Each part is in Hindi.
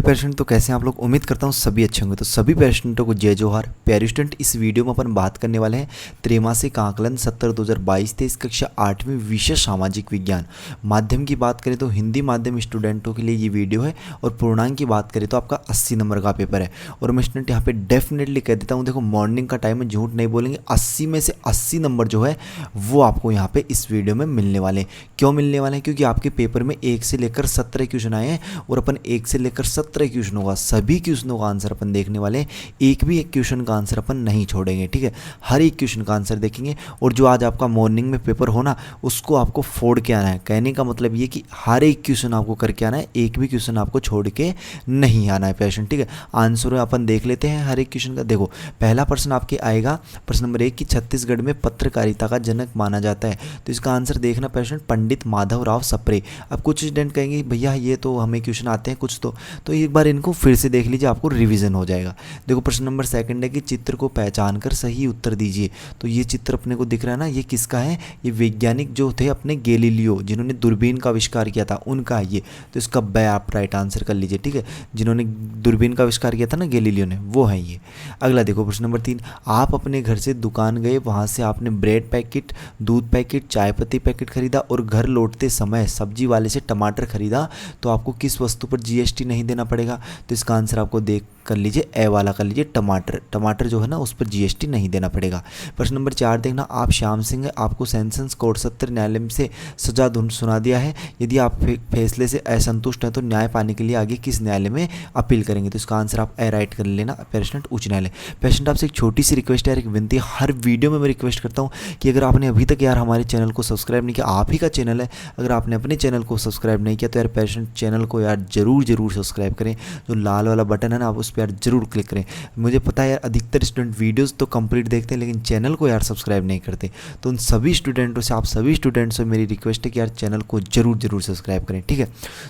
पेशेंट तो कैसे हैं आप लोग। उम्मीद करता हूँ सभी अच्छे होंगे। तो सभी पेशेंटों को जय जोहार। प्यारे स्टूडेंट, इस वीडियो में अपन बात करने वाले हैं त्रैमासिक आकलन 70/2022 कक्षा 8वीं विषय सामाजिक विज्ञान। माध्यम की बात करें तो हिंदी माध्यम स्टूडेंटों के लिए ये वीडियो है और पूर्णांक की बात करें तो आपका 80 नंबर का पेपर है। और मैं स्टूडेंट यहाँ पे डेफिनेटली कह देता हूँ, देखो मॉर्निंग का टाइम है, झूठ नहीं बोलेंगे, 80 में से 80 नंबर जो है वो आपको यहाँ पे इस वीडियो में मिलने वाले हैं। क्यों मिलने वाले हैं? क्योंकि आपके पेपर में 1 से लेकर 17 क्वेश्चन आए हैं और अपन 1 से लेकर 17 क्वेश्चनों का, सभी क्वेश्चनों का आंसर अपन देखने वाले हैं। एक भी एक क्वेश्चन का आंसर अपन नहीं छोड़ेंगे, ठीक है। हर एक क्वेश्चन का आंसर देखेंगे और जो आज आपका मॉर्निंग में पेपर हो ना, उसको आपको फोड़ के आना है। कहने का मतलब ये कि हर एक क्वेश्चन आपको करके आना है, एक भी क्वेश्चन आपको छोड़ के नहीं आना है पेशेंट, ठीक है। आंसर अपन देख लेते हैं हर एक क्वेश्चन का। देखो पहला प्रश्न आपके आएगा, प्रश्न नंबर 1 कि छत्तीसगढ़ में पत्रकारिता का जनक माना जाता है। तो इसका आंसर देखना पेशेंट, पंडित माधवराव सप्रे। अब कुछ स्टूडेंट कहेंगे भैया ये तो हमें क्वेश्चन आते हैं कुछ तो एक बार इनको फिर से देख लीजिए, आपको रिवीजन हो जाएगा। देखो प्रश्न नंबर 2 है कि चित्र को पहचान कर सही उत्तर दीजिए। तो ये चित्र अपने को दिख रहा है ना, ये किसका है? ये वैज्ञानिक जो थे अपने गैलीलियो, जिन्होंने दूरबीन का आविष्कार किया था, उनका है ये। तो इसका ब आप राइट आंसर कर लीजिए, ठीक है। जिन्होंने दूरबीन का आविष्कार किया था ना गैलीलियो ने, वो है ये। अगला देखो प्रश्न नंबर 3, आप अपने घर से दुकान गए, वहाँ से आपने ब्रेड पैकेट, दूध पैकेट, चाय पत्ती पैकेट खरीदा और घर लौटते समय सब्जी वाले से टमाटर खरीदा, तो आपको किस वस्तु पर जीएसटी नहीं देना पड़ेगा? तो इसका आंसर आपको देख कर लीजिए, ए वाला कर लीजिए, टमाटर जो है ना उस पर जीएसटी नहीं देना पड़ेगा। प्रश्न नंबर 4 देखना, आप श्याम सिंह है, आपको सेंसस कोड 70 न्यायालय से सजा सुना दिया है। यदि आप फैसले से असंतुष्ट हैं तो न्याय पाने के लिए आगे किस न्यायालय में अपील करेंगे? तो इसका आंसर आप ए राइट कर लेना, पेशेंट उच्च न्यायालय। पेशेंट आपसे एक छोटी सी रिक्वेस्ट है, एक विनती है, हर वीडियो में मैं रिक्वेस्ट करता हूँ कि अगर आपने अभी तक यार हमारे चैनल को सब्सक्राइब नहीं किया, आप ही का चैनल है, अगर आपने अपने चैनल को सब्सक्राइब नहीं किया तो यार पेशेंट चैनल को यार जरूर सब्सक्राइब करें। जो लाल वाला बटन है ना, आप उस पर यार जरूर क्लिक करें। मुझे पता है यार अधिकतर स्टूडेंट वीडियोस तो कंप्लीट देखते हैं लेकिन चैनल को यार सब्सक्राइब नहीं करते। तो उन सभी स्टूडेंटों से, आप सभी स्टूडेंट्स से मेरी रिक्वेस्ट है कि यार चैनल को जरूर सब्सक्राइब करें, ठीक है।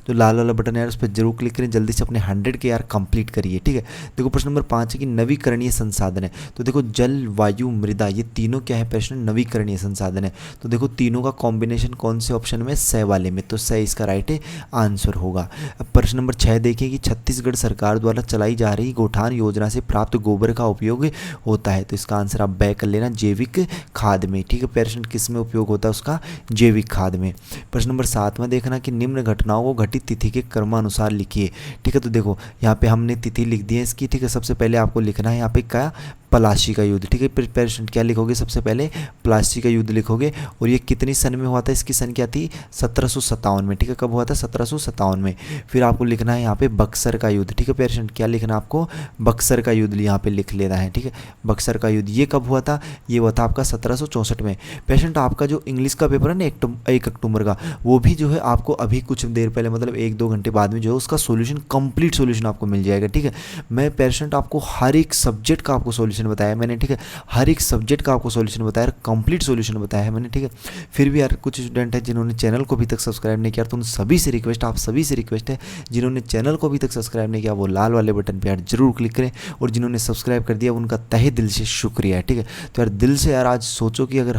तो लाल वाला बटन है यार, उस पर जरूर क्लिक करें, जल्दी से अपने 100 के यार कंप्लीट करिए, ठीक है। देखो प्रश्न नंबर 5 है कि नवीकरणीय संसाधन है। तो देखो जल, वायु, मृदा, ये तीनों क्या है प्रश्न? नवीकरणीय संसाधन है। तो देखो तीनों का कॉम्बिनेशन कौन से ऑप्शन में? स वाले में। तो स इसका राइट आंसर होगा। प्रश्न नंबर 6 देखिए कि छत्तीसगढ़ सरकार द्वारा चलाई जा रही गौठान योजना से प्राप्त गोबर का उपयोग होता है। तो इसका आंसर आप बै कर लेना, जैविक खाद में, ठीक है। पेशेंट किस में उपयोग होता है उसका? जैविक खाद में। प्रश्न नंबर 7 में देखना कि निम्न घटनाओं को घटित तिथि के क्रमानुसार लिखिए, ठीक है। तो देखो यहाँ पे हमने तिथि लिख दी है इसकी, ठीक है। सबसे पहले आपको लिखना है यहाँ पे क्या? प्लासी का युद्ध, ठीक है। पेशेंट क्या लिखोगे? सबसे पहले प्लासी का युद्ध लिखोगे। और ये कितनी सन में हुआ था? इसकी सन क्या थी? 1757 में, ठीक है। कब हुआ था? 1757 में। फिर आपको लिखना है यहाँ पे बक्सर का युद्ध, ठीक है। पेशेंट क्या लिखना है आपको? बक्सर का युद्ध यहाँ पे लिख लेना है, ठीक है। बक्सर का युद्ध ये कब हुआ था? ये हुआ था आपका 1764 में। पेशेंट आपका जो इंग्लिश का पेपर है ना 1 अक्टूबर का, वो भी जो है आपको अभी कुछ देर पहले, मतलब 1-2 घंटे बाद में जो है उसका सोल्यूशन, कंप्लीट सोल्यूशन आपको मिल जाएगा, ठीक है। मैं पेशेंट आपको हर एक सब्जेक्ट का आपको सोल्यूशन बताया मैंने, ठीक है। हर एक सब्जेक्ट का आपको सोल्यूशन बताया, कंप्लीट सोल्यूशन बताया है मैंने, ठीक है। फिर भी यार कुछ स्टूडेंट है जिन्होंने चैनल को अभी तक सब्सक्राइब नहीं किया, तो उन सभी से रिक्वेस्ट, आप सभी से रिक्वेस्ट है, जिन्होंने चैनल को अभी तक सब्सक्राइब नहीं किया वो लाल वाले बटन पर यार जरूर क्लिक करें। और जिन्होंने सब्सक्राइब कर दिया उनका तहे दिल से शुक्रिया है, ठीक है। तो यार दिल से यार आज सोचो कि अगर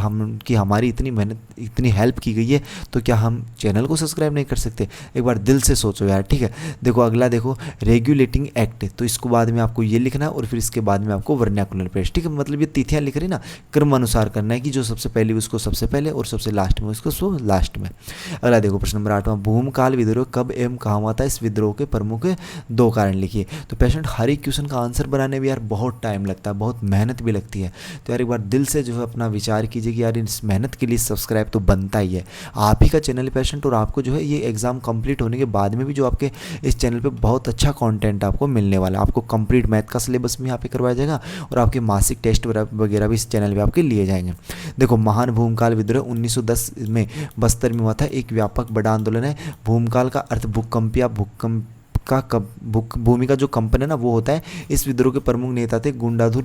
हमारी इतनी मेहनत, इतनी हेल्प की गई है, तो क्या हम चैनल को सब्सक्राइब नहीं कर सकते? एक बार दिल से सोचो यार, ठीक है। देखो अगला देखो रेगुलेटिंग एक्ट। तो इसको बाद में आपको ये लिखना है और फिर इसके बाद में आपको वर्नाकुलर पेस्ट, ठीक है। मतलब ये तिथियां लिख रही ना, क्रमानुसार करना है कि जो सबसे पहले उसको सबसे पहले और सबसे लास्ट में उसको लास्ट में। अगला देखो प्रश्न नंबर 8, भूमकाल विद्रोह कब एवं कहाँ हुआ था? इस विद्रोह के प्रमुख 2 कारण लिखिए। तो पेशेंट हर एक क्वेश्चन का आंसर बनाने में यार बहुत टाइम लगता है, बहुत मेहनत भी लगती है। तो यार एक बार दिल से जो है अपना विचार कीजिए कि यार इस मेहनत के लिए सब्सक्राइब तो बनता ही है। आप ही का चैनल पेशेंट, और आपको जो है ये एग्जाम कंप्लीट होने के बाद में भी जो आपके इस चैनल पे बहुत अच्छा कंटेंट आपको मिलने वाला है। आपको कंप्लीट मैथ का सिलेबस भी यहाँ पे करवाया जाएगा और आपके मासिक टेस्ट वगैरह भी इस चैनल पे आपके लिए जाएंगे। देखो महान भूमकाल विद्रोह 1910 में बस्तर में हुआ था, एक व्यापक बड़ा आंदोलन है। भूमकाल का अर्थ भूकंप या भूकंप का भूमि का जो कंपन है ना वो होता है। इस विद्रोह के प्रमुख नेता थे गुंडाधुर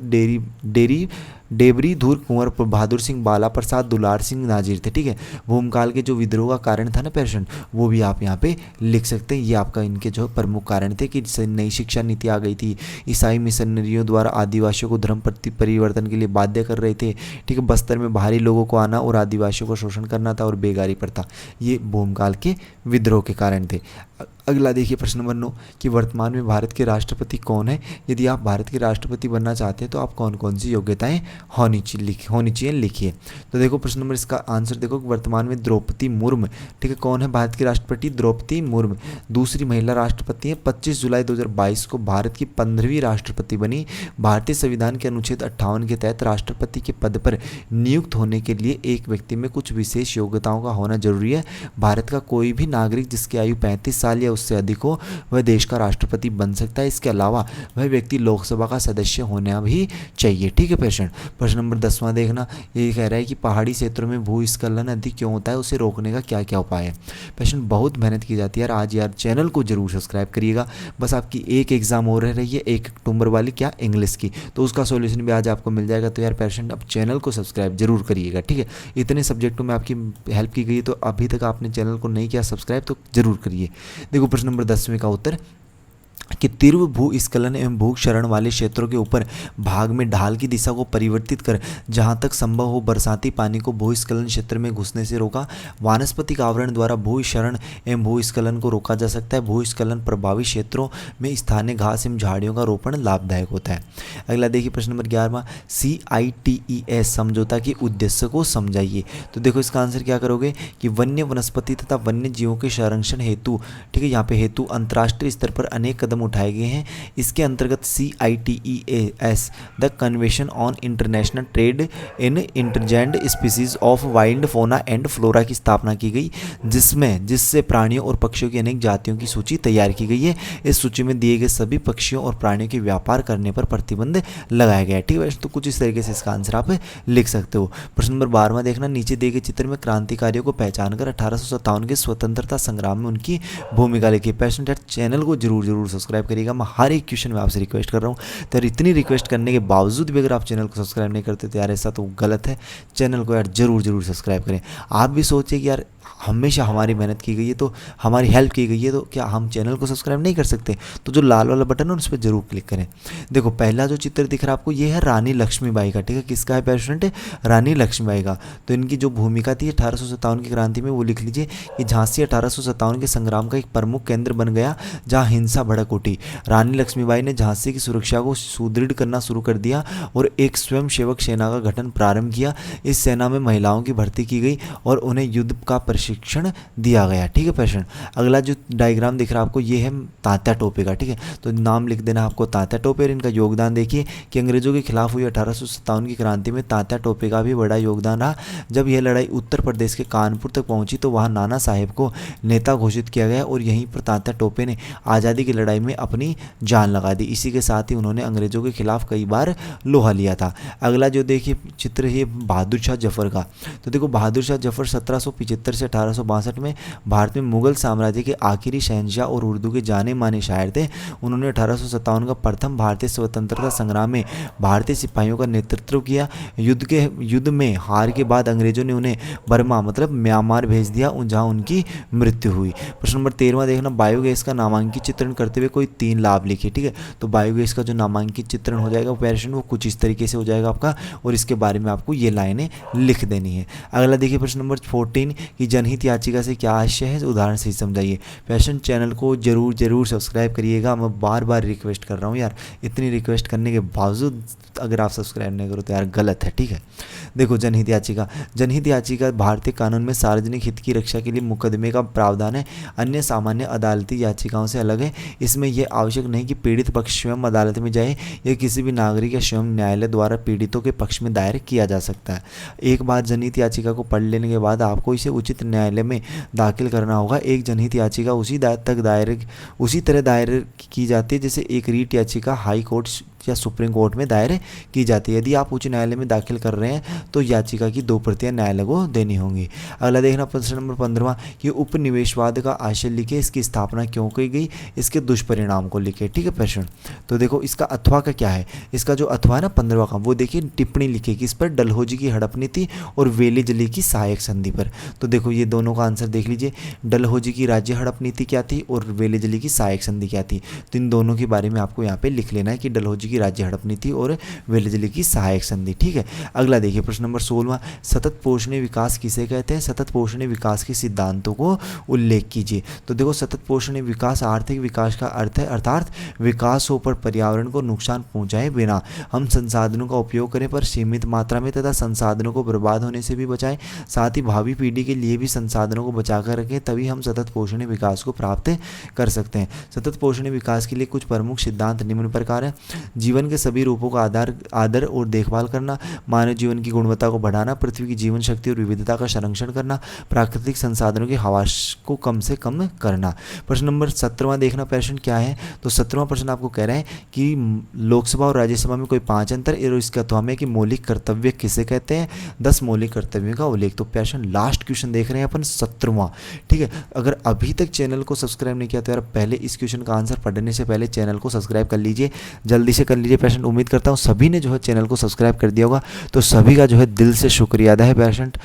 डेबरी धुर कुंवर बहादुर सिंह, बाला प्रसाद, दुलार सिंह नाजिर थे। ठीक है, भूमकाल के जो विद्रोह का कारण था ना पेशेंट, वो भी आप यहाँ पे लिख सकते हैं। ये आपका इनके जो प्रमुख कारण थे कि नई शिक्षा नीति आ गई थी, ईसाई मिशनरियों द्वारा आदिवासियों को धर्म परिवर्तन के लिए बाध्य कर रहे थे। ठीक है, बस्तर में बाहरी लोगों को आना और आदिवासियों को शोषण करना था और बेगारी प्रथा, ये भूमकाल के विद्रोह के कारण थे। अगला देखिए प्रश्न नंबर 9 कि वर्तमान में भारत के राष्ट्रपति कौन है। यदि आप भारत के राष्ट्रपति बनना चाहते हैं तो आप कौन कौन सी योग्यताएं होनी चाहिए लिखिए। तो देखो प्रश्न नंबर इसका आंसर देखो कि वर्तमान में द्रौपदी मुर्मू, ठीक है, कौन है भारत की राष्ट्रपति, द्रौपदी मुर्मू, दूसरी महिला राष्ट्रपति है। 25 जुलाई 2022 को भारत की 15वीं राष्ट्रपति बनी। भारतीय संविधान के अनुच्छेद 58 के तहत राष्ट्रपति के पद पर नियुक्त होने के लिए एक व्यक्ति में कुछ विशेष योग्यताओं का होना जरूरी है। भारत का कोई भी नागरिक जिसकी आयु 35 साल या उससे अधिक हो वह देश का राष्ट्रपति बन सकता है। इसके अलावा वह व्यक्ति लोकसभा का सदस्य होना भी चाहिए। ठीक है पेशेंट, प्रश्न नंबर 10वां देखना, ये कह रहा है कि पहाड़ी क्षेत्रों में भूस्खलन अधिक क्यों होता है, उसे रोकने का क्या क्या उपाय है। पेशेंट बहुत मेहनत की जाती है यार, आज यार चैनल को जरूर सब्सक्राइब करिएगा। बस आपकी एक एग्जाम और रह रही है, 1 अक्टूबर वाली, क्या, इंग्लिश की, तो उसका सॉल्यूशन भी आज आपको मिल जाएगा। तो यार पेशेंट अब चैनल को सब्सक्राइब जरूर करिएगा। ठीक है, इतने सब्जेक्टों में आपकी हेल्प की गई है, तो अभी तक आपने चैनल को नहीं किया सब्सक्राइब तो जरूर करिए। देखो प्रश्न नंबर 10वें का उत्तर कि तीव्र भूस्खलन एवं भूक्षरण वाले क्षेत्रों के ऊपर भाग में ढाल की दिशा को परिवर्तित कर जहां तक संभव हो बरसाती पानी को भूस्खलन क्षेत्र में घुसने से रोका। वानस्पतिक आवरण द्वारा भूक्षरण एवं भूस्खलन को रोका जा सकता है। भूस्खलन प्रभावित क्षेत्रों में स्थानीय घास एवं झाड़ियों का रोपण लाभदायक होता है। अगला देखिए प्रश्न नंबर 11वां, CITES समझौता के उद्देश्य को समझाइए। तो देखो इसका आंसर क्या करोगे कि वन्य वनस्पति तथा वन्य जीवों के संरक्षण हेतु, ठीक है, यहाँ पे हेतु अंतर्राष्ट्रीय स्तर पर अनेक कदम उठाए गए हैं। इसके अंतर्गत CITES the convention on international trade in endangered species of wild fauna and flora की स्थापना की गई, जिससे प्राणियों और पक्षियों की अनेक जातियों की सूची तैयार की गई है। इस सूची में दिए गए सभी पक्षियों और प्राणियों के व्यापार करने पर प्रतिबंध लगाया गया है। ठीक है, तो कुछ इस तरीके से इसका आंसर आप लिख सकते हो। प्रश्न नंबर 12वां देखना, नीचे दिए गए चित्र में क्रांतिकारियों को पहचान कर 1857 के स्वतंत्रता संग्राम में उनकी भूमिका लिखी। पेशेंट चैनल को जरूर सब्सक्राइब करिएगा। मैं हर एक क्वेश्चन में आपसे रिक्वेस्ट कर रहा हूँ, तो यार इतनी रिक्वेस्ट करने के बावजूद भी अगर आप चैनल को सब्सक्राइब नहीं करते तो यार ऐसा तो गलत है। चैनल को यार जरूर सब्सक्राइब करें। आप भी सोचिए कि यार हमेशा हमारी मेहनत की गई है, तो हमारी हेल्प की गई है, तो क्या हम चैनल को सब्सक्राइब नहीं कर सकते? तो जो लाल वाला बटन है उस पर जरूर क्लिक करें। देखो पहला जो चित्र दिख रहा है आपको, ये है रानी लक्ष्मीबाई का। ठीक है, किसका है पेशेंट? रानी लक्ष्मीबाई का। तो इनकी जो भूमिका थी 1857 की क्रांति में, वो लिख लीजिए कि झांसी 1857 के संग्राम का एक प्रमुख केंद्र बन गया जहाँ हिंसा भड़क उठी। रानी लक्ष्मीबाई ने झांसी की सुरक्षा को सुदृढ़ करना शुरू कर दिया और एक स्वयं सेवक सेना का गठन प्रारंभ किया। इस सेना में महिलाओं की भर्ती की गई और उन्हें युद्ध का प्रशिक्षण दिया गया। ठीक है पेशेंट, अगला जो डायग्राम दिख रहा है आपको, ये है तात्या टोपे का। ठीक है, तो नाम लिख देना आपको तात्या टोपे। और इनका योगदान देखिए कि अंग्रेजों के खिलाफ हुई 1857 की क्रांति में तात्या टोपे का भी बड़ा योगदान रहा। जब यह लड़ाई उत्तर प्रदेश के कानपुर तक पहुंची तो वहां नाना साहेब को नेता घोषित किया गया और यहीं पर तात्या टोपे ने आज़ादी की लड़ाई में अपनी जान लगा दी। इसी के साथ ही उन्होंने अंग्रेजों के खिलाफ कई बार लोहा लिया था। अगला जो देखिए चित्र है बहादुर शाह जफर का। तो देखो बहादुर शाह जफर 1775 से 1862 में भारत में मुगल साम्राज्य के आखिरी शहंशाह और उर्दू के जाने माने शायर थे। उन्होंने 1857 का प्रथम भारतीय स्वतंत्रता संग्राम में भारतीय सिपाहियों का नेतृत्व किया। युद्ध में हार के बाद अंग्रेजों ने उन्हें बर्मा मतलब म्यांमार भेज दिया, जहां उनकी मृत्यु हुई। प्रश्न नंबर 13वां देखना, बायोगैस का नामांकित चित्रण करते हुए कोई 3 लाभ लिखिए। ठीक है, तो बायोगैस का जो नामांकित चित्रण हो जाएगा पेशेंट, वो कुछ इस तरीके से हो जाएगा आपका, और इसके बारे में आपको ये लाइनें लिख देनी है। अगला देखिए प्रश्न नंबर 14 कि जनहित याचिका से क्या आशय है, उदाहरण से समझाइए। पेशेंट चैनल को जरूर सब्सक्राइब करिएगा। मैं बार रिक्वेस्ट कर रहा हूँ यार, इतनी रिक्वेस्ट करने के बावजूद अगर आप सब्सक्राइब नहीं करो तो यार गलत है। ठीक है, देखो जनहित याचिका भारतीय कानून में सार्वजनिक हित की रक्षा के लिए मुकदमे का प्रावधान है। अन्य सामान्य अदालती याचिकाओं से अलग है। इसमें यह आवश्यक नहीं कि पीड़ित पक्ष स्वयं अदालत में जाए, यह किसी भी नागरिक या स्वयं न्यायालय द्वारा पीड़ितों के पक्ष में दायर किया जा सकता है। एक बार जनहित याचिका को पढ़ लेने के बाद आपको इसे उचित न्यायालय में दाखिल करना होगा। एक जनहित याचिका उसी तरह दायर की जाती है जैसे एक रीट याचिका हाई कोर्ट या सुप्रीम कोर्ट में दायर की जाती है। यदि आप उच्च न्यायालय में दाखिल कर रहे हैं तो याचिका की 2 प्रतियां न्यायालय को देनी होंगी। अगला देखना प्रश्न नंबर 15 कि उपनिवेशवाद का आशय लिखे, इसकी स्थापना क्यों की गई, इसके दुष्परिणाम को लिखे। ठीक है प्रश्न, तो देखो इसका अथवा का क्या है, इसका जो अथवा है ना 15वां का, वो देखिए टिप्पणी लिखे कि इस पर डलहौजी की हड़प नीति और वेली जली की सहायक संधि पर। तो देखो ये दोनों का आंसर देख लीजिए, डलहौजी की राज्य हड़प नीति क्या थी और वेली जली की सहायक संधि क्या थी। तो इन दोनों के बारे में आपको यहाँ पे लिख लेना है कि डलहौजी की राज्य हड़प नीति और वेली जली की सहायक संधि। ठीक है, अगला देखिए प्रश्न नंबर 16 सतत पोषणीय विकास किसे कहते हैं, सतत पोषणीय विकास के सिद्धांतों को उल्लेख कीजिए। तो देखो सतत पोषणीय विकास आर्थिक विकास का अर्थ है, अर्थात विकास हो पर पर्यावरण को नुकसान पहुंचाए बिना हम संसाधनों का उपयोग करें पर सीमित मात्रा में तथा संसाधनों को बर्बाद होने से भी बचाएं, साथ ही भावी पीढ़ी के लिए भी संसाधनों को बचाकर रखें, तभी हम सतत पोषणीय विकास को प्राप्त कर सकते हैं। सतत पोषणीय विकास के लिए कुछ प्रमुख सिद्धांत निम्न प्रकार हैं। जीवन के सभी रूपों का आदर और देखभाल करना, मानव जीवन की गुणवत्ता को बढ़ाना, पृथ्वी की जीवन शक्ति और विविधता का संरक्षण करना, प्राकृतिक संसाधनों के ह्रास को कम से कम करना। प्रश्न नंबर 17वां देखना प्रश्न क्या है, तो 17वां प्रश्न आपको कह रहा है कि लोकसभा और राज्यसभा में कोई 5 अंतर और इसके अथवा में कि मौलिक कर्तव्य किसे कहते हैं, 10 मौलिक कर्तव्यों का उल्लेख। तो प्रश्न लास्ट क्वेश्चन देख रहे हैं अपन 17वां। ठीक है, अगर अभी तक चैनल को सब्सक्राइब नहीं किया तो यार पहले इस क्वेश्चन का आंसर पढ़ने से पहले चैनल को सब्सक्राइब कर लीजिए, जल्दी से कर लीजिए पेशेंट। उम्मीद करता हूँ सभी ने जो है चैनल को सब्सक्राइब कर दिया होगा, तो सभी का जो है दिल से शुक्रिया अदा है पेशेंट।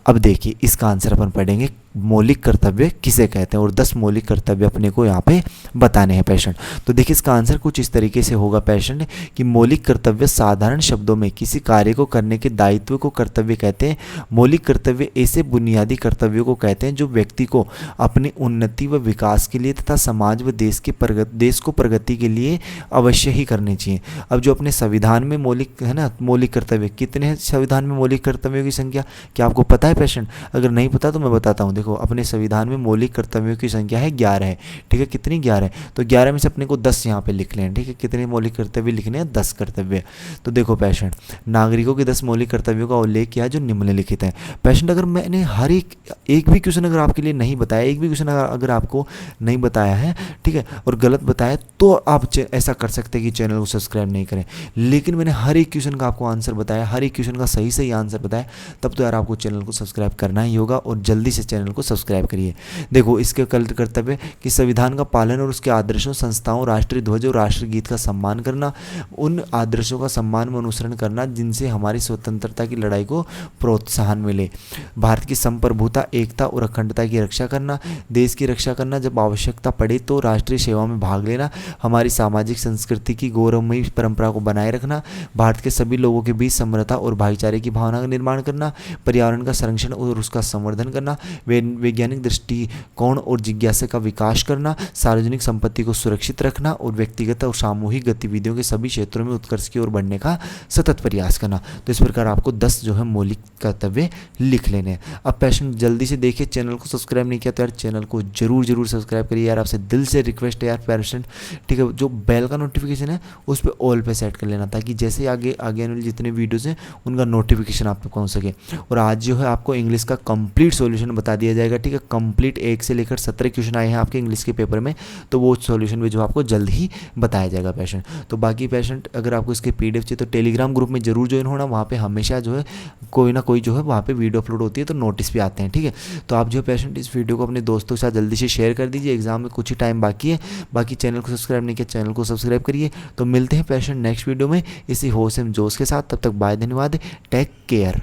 अब देखिए इसका आंसर अपन पढ़ेंगे मौलिक कर्तव्य किसे कहते हैं और 10 मौलिक कर्तव्य अपने को यहाँ पे बताने हैं पेशेंट। तो देखिए इसका आंसर कुछ इस तरीके से होगा पेशेंट कि मौलिक कर्तव्य साधारण शब्दों में किसी कार्य को करने के दायित्व को कर्तव्य कहते हैं। मौलिक कर्तव्य ऐसे बुनियादी कर्तव्यों को कहते हैं जो व्यक्ति को अपनी उन्नति व विकास के लिए तथा समाज व देश को प्रगति के लिए अवश्य ही करने चाहिए। अब जो अपने संविधान में मौलिक है ना, मौलिक कर्तव्य कितने हैं संविधान में मौलिक कर्तव्यों की संख्या, क्या आपको पता है पेशेंट? अगर नहीं पता तो मैं बताता हूँ। देखो अपने संविधान में मौलिक कर्तव्यों की संख्या है 11 है। ठीक है, कितनी 11 है, तो 11 में से अपने को 10 यहाँ पे लिख लें। ठीक है, कितने मौलिक कर्तव्य लिखने हैं, 10 कर्तव्य। तो देखो पेशेंट नागरिकों के 10 मौलिक कर्तव्यों का उल्लेख किया जो निम्नलिखित है। पेशेंट अगर मैंने हर एक भी क्वेश्चन अगर आपके लिए नहीं बताया, एक भी क्वेश्चन अगर आपको नहीं बताया है, ठीक है, और गलत बताया तो आप ऐसा कर सकते हैं कि चैनल को सब्सक्राइब नहीं करें। लेकिन मैंने हर एक क्वेश्चन का आपको आंसर बताया, हर एक क्वेश्चन का सही आंसर बताया, तब तो यार आपको चैनल को सब्सक्राइब करना ही होगा और जल्दी से चैनल को सब्सक्राइब करिए। देखो इसके कर्तव्य कि संविधान का पालन और उसके आदर्शों, संस्थाओं, राष्ट्रीय ध्वज और राष्ट्रगीत का सम्मान करना, उन आदर्शों का सम्मान व अनुसरण करना जिनसे हमारी स्वतंत्रता की लड़ाई को प्रोत्साहन मिले, भारत की संप्रभुता, एकता और अखंडता की रक्षा करना, देश की रक्षा करना, जब आवश्यकता पड़े तो राष्ट्रीय सेवा में भाग लेना, हमारी सामाजिक संस्कृति की गौरवमयी परंपरा को बनाए रखना, भारत के सभी लोगों के बीच समरसता और भाईचारे की भावना का निर्माण करना, पर्यावरण का संरक्षण और उसका संवर्धन करना, वैज्ञानिक दृष्टिकोण और जिज्ञासा का विकास करना, सार्वजनिक संपत्ति को सुरक्षित रखना और व्यक्तिगत और सामूहिक गतिविधियों के सभी क्षेत्रों में उत्कर्ष की ओर बढ़ने का सतत प्रयास करना। तो इस प्रकार आपको 10 जो है मौलिक कर्तव्य लिख लेने हैं। अब पेशेंट जल्दी से देखिए, चैनल को सब्सक्राइब नहीं किया तो यार चैनल को जरूर सब्सक्राइब करिए यार, आपसे दिल से रिक्वेस्ट है यार पेशेंट। ठीक है, जो बेल का नोटिफिकेशन है उस पर ऑल पे सेट कर लेना ताकि जैसे आगे आने वाले जितने वीडियोज़ हैं उनका नोटिफिकेशन आप तक पहुँच सके। और आज जो है आपको इंग्लिश का कंप्लीट सॉल्यूशन बता दिया जाएगा। ठीक है, कंप्लीट 1 से लेकर 17 क्वेश्चन आए हैं आपके इंग्लिश के पेपर में, तो वो सॉल्यूशन भी जो आपको जल्द ही बताया जाएगा पेशेंट। तो बाकी पेशेंट अगर आपको इसके PDF चाहिए तो टेलीग्राम ग्रुप में जरूर ज्वाइन होना, वहाँ पे हमेशा जो है कोई ना कोई जो है वहाँ पे वीडियो अपलोड होती है तो नोटिस भी आते हैं। ठीक है, तो आप जो पेशेंट इस वीडियो को अपने दोस्तों के साथ जल्दी से शेयर कर दीजिए, एग्जाम में कुछ ही टाइम बाकी है। बाकी चैनल को सब्सक्राइब नहीं किया, चैनल को सब्सक्राइब करिए। तो मिलते हैं पेशेंट नेक्स्ट वीडियो में इसी होश एवं जोश के साथ, तब तक बाय, धन्यवाद, टेक केयर।